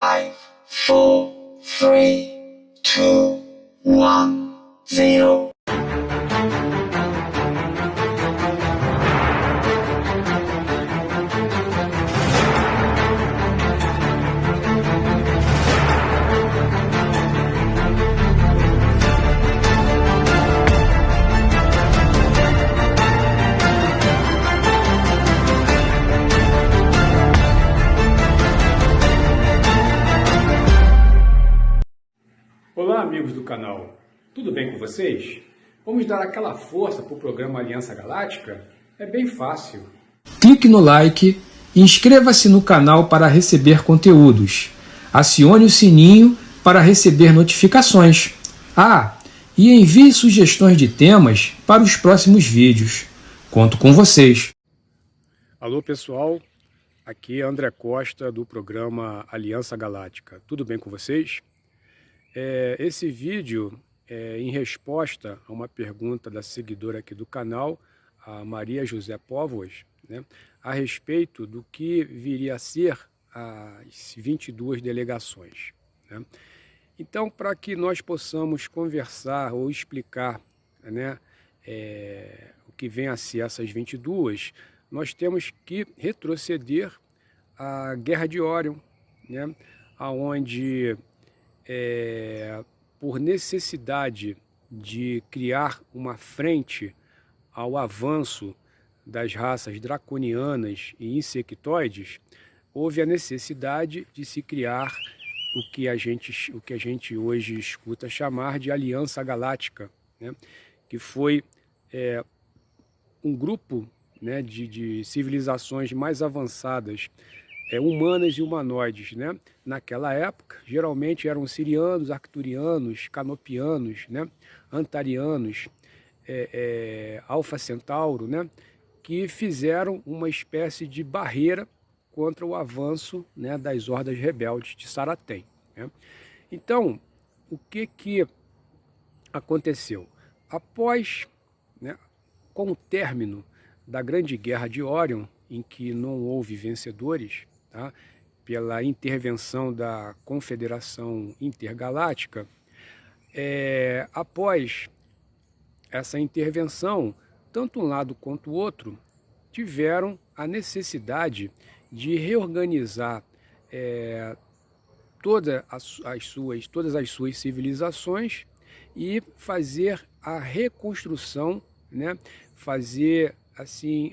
5, 4, 3, 2, 1, 0. Olá, amigos do canal, tudo bem com vocês? Vamos dar aquela força para o programa Aliança Galáctica? É bem fácil. Clique no like e inscreva-se no canal para receber conteúdos. Acione o sininho para receber notificações. E envie sugestões de temas para os próximos vídeos. Conto com vocês. Alô, pessoal, aqui é André Costa do programa Aliança Galáctica. Tudo bem com vocês? Esse vídeo é em resposta a uma pergunta da seguidora aqui do canal, a Maria José Póvoas, né, a respeito do que viria a ser as 22 delegações. Né? Então, para que nós possamos conversar ou explicar, né, o que vem a ser essas 22, nós temos que retroceder à Guerra de Órion, né, onde por necessidade de criar uma frente ao avanço das raças draconianas e insectoides, houve a necessidade de se criar o que a gente hoje escuta chamar de Aliança Galáctica, né? Que foi um grupo, né, de civilizações mais avançadas, humanas e humanoides, né? Naquela época, geralmente eram sirianos, arcturianos, canopianos, né? Antarianos, Alfa Centauro, né? Que fizeram uma espécie de barreira contra o avanço, né, das hordas rebeldes de Saratem, né? Então, o que aconteceu? Após, né, com o término da Grande Guerra de Órion, em que não houve vencedores, tá? Pela intervenção da Confederação Intergaláctica, após essa intervenção, tanto um lado quanto o outro tiveram a necessidade de reorganizar todas as suas civilizações e fazer a reconstrução, né? Fazer assim,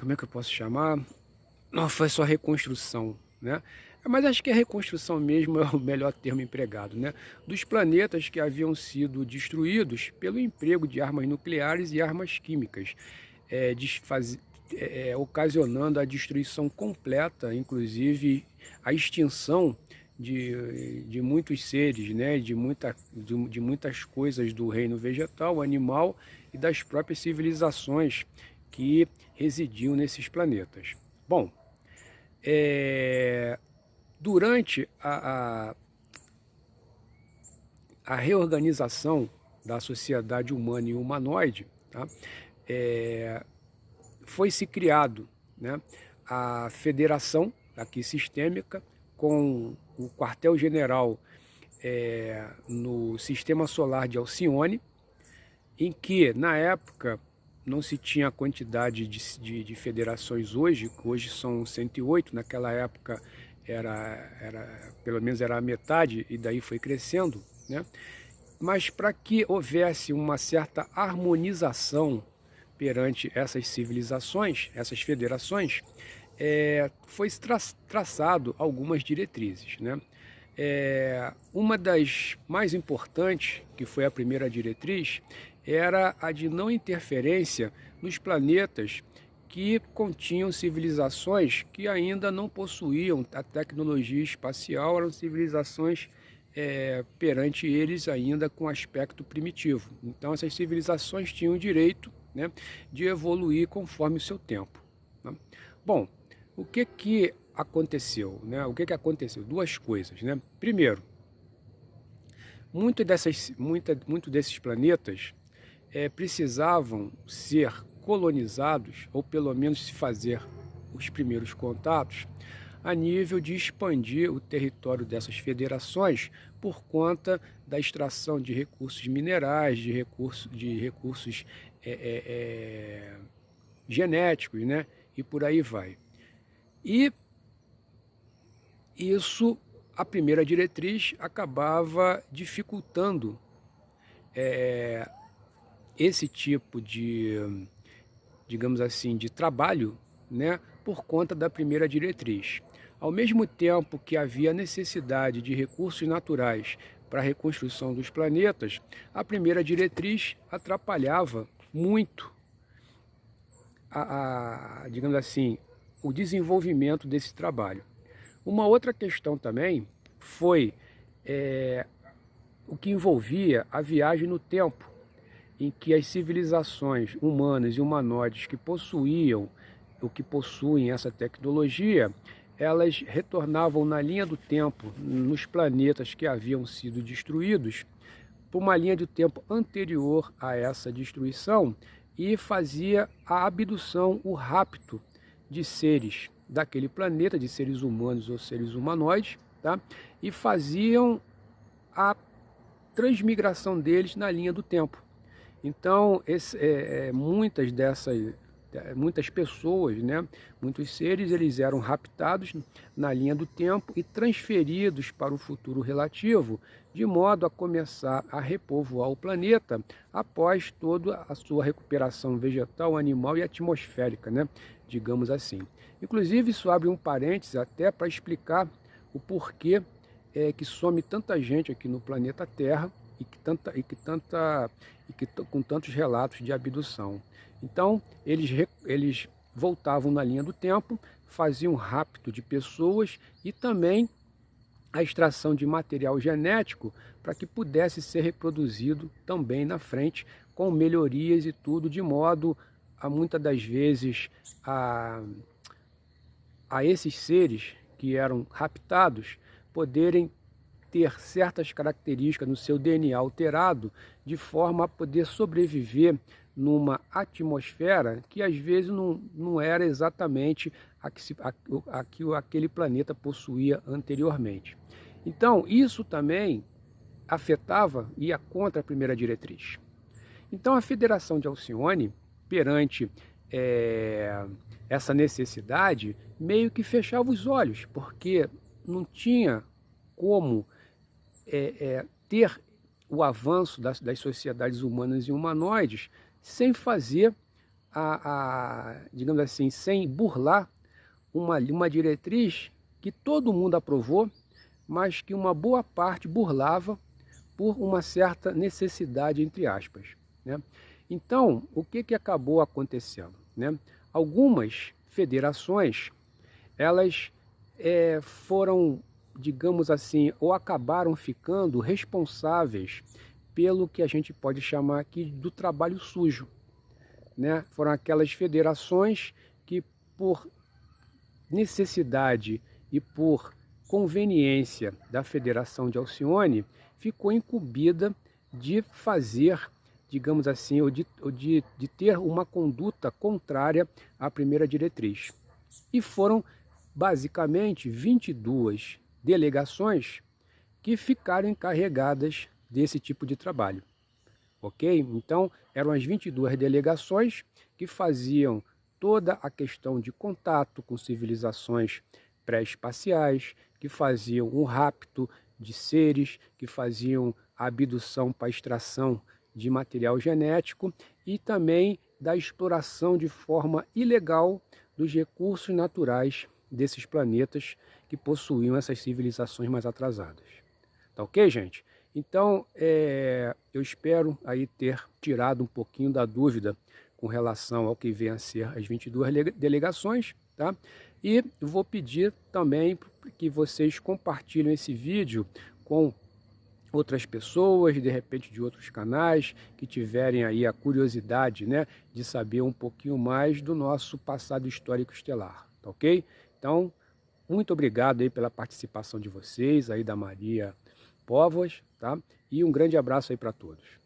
como é que eu posso chamar? Não foi só reconstrução, né? Mas acho que a reconstrução mesmo é o melhor termo empregado, né? Dos planetas que haviam sido destruídos pelo emprego de armas nucleares e armas químicas, ocasionando a destruição completa, inclusive a extinção de muitos seres, né? de muitas coisas do reino vegetal, animal e das próprias civilizações que residiam nesses planetas. Bom, durante a reorganização da sociedade humana e humanoide, tá? Foi-se criado, né, a Federação aqui Sistêmica, com o quartel-general no Sistema Solar de Alcione, em que, na época, não se tinha a quantidade de federações hoje são 108, naquela época pelo menos era a metade, e daí foi crescendo, né? Mas para que houvesse uma certa harmonização perante essas civilizações, essas federações, foi traçado algumas diretrizes, né? Uma das mais importantes, que foi a primeira diretriz, era a de não interferência nos planetas que continham civilizações que ainda não possuíam a tecnologia espacial, eram civilizações perante eles ainda com aspecto primitivo. Então essas civilizações tinham o direito, né, de evoluir conforme o seu tempo, né? Bom, o que aconteceu, né? O que aconteceu? Duas coisas, né? Primeiro, muito desses planetas precisavam ser colonizados, ou pelo menos se fazer os primeiros contatos a nível de expandir o território dessas federações por conta da extração de recursos minerais, de recursos genéticos, né? E por aí vai. E isso, a primeira diretriz acabava dificultando esse tipo de, digamos assim, de trabalho, né, por conta da primeira diretriz. Ao mesmo tempo que havia necessidade de recursos naturais para a reconstrução dos planetas, a primeira diretriz atrapalhava muito, digamos assim, o desenvolvimento desse trabalho. Uma outra questão também foi o que envolvia a viagem no tempo, em que as civilizações humanas e humanoides que possuem essa tecnologia, elas retornavam na linha do tempo, nos planetas que haviam sido destruídos, por uma linha de tempo anterior a essa destruição, e fazia a abdução, o rapto de seres daquele planeta, de seres humanos ou seres humanoides, tá? E faziam a transmigração deles na linha do tempo. Então, muitas pessoas, né, muitos seres, eles eram raptados na linha do tempo e transferidos para o futuro relativo, de modo a começar a repovoar o planeta após toda a sua recuperação vegetal, animal e atmosférica, né, digamos assim. Inclusive, isso abre um parênteses até para explicar o porquê que some tanta gente aqui no planeta Terra com tantos relatos de abdução. Então, eles voltavam na linha do tempo, faziam rapto de pessoas e também a extração de material genético para que pudesse ser reproduzido também na frente, com melhorias e tudo, de modo a muitas das vezes a esses seres que eram raptados poderem ter certas características no seu DNA alterado, de forma a poder sobreviver numa atmosfera que às vezes não era exatamente a que aquele planeta possuía anteriormente. Então, isso também afetava e ia contra a primeira diretriz. Então, a Federação de Alcione, perante essa necessidade, meio que fechava os olhos, porque não tinha como ter o avanço das sociedades humanas e humanoides sem fazer, digamos assim, sem burlar uma diretriz que todo mundo aprovou, mas que uma boa parte burlava por uma certa necessidade, entre aspas, né? Então, o que acabou acontecendo, né? Algumas federações, elas foram, digamos assim, ou acabaram ficando responsáveis pelo que a gente pode chamar aqui do trabalho sujo, né? Foram aquelas federações que, por necessidade e por conveniência da Federação de Alcione, ficou incumbida de fazer, digamos assim, ou de ter uma conduta contrária à primeira diretriz. E foram basicamente 22 delegações que ficaram encarregadas desse tipo de trabalho, ok? Então, eram as 22 delegações que faziam toda a questão de contato com civilizações pré-espaciais, que faziam um rapto de seres, que faziam a abdução para extração de material genético e também da exploração de forma ilegal dos recursos naturais desses planetas que possuíam essas civilizações mais atrasadas. Tá ok, gente? Então, eu espero aí ter tirado um pouquinho da dúvida com relação ao que vem a ser as 22 delegações, tá? E vou pedir também que vocês compartilhem esse vídeo com outras pessoas, de repente de outros canais, que tiverem aí a curiosidade, né, de saber um pouquinho mais do nosso passado histórico estelar, tá ok? Então, muito obrigado aí pela participação de vocês, aí da Maria Póvoas, tá? E um grande abraço aí para todos.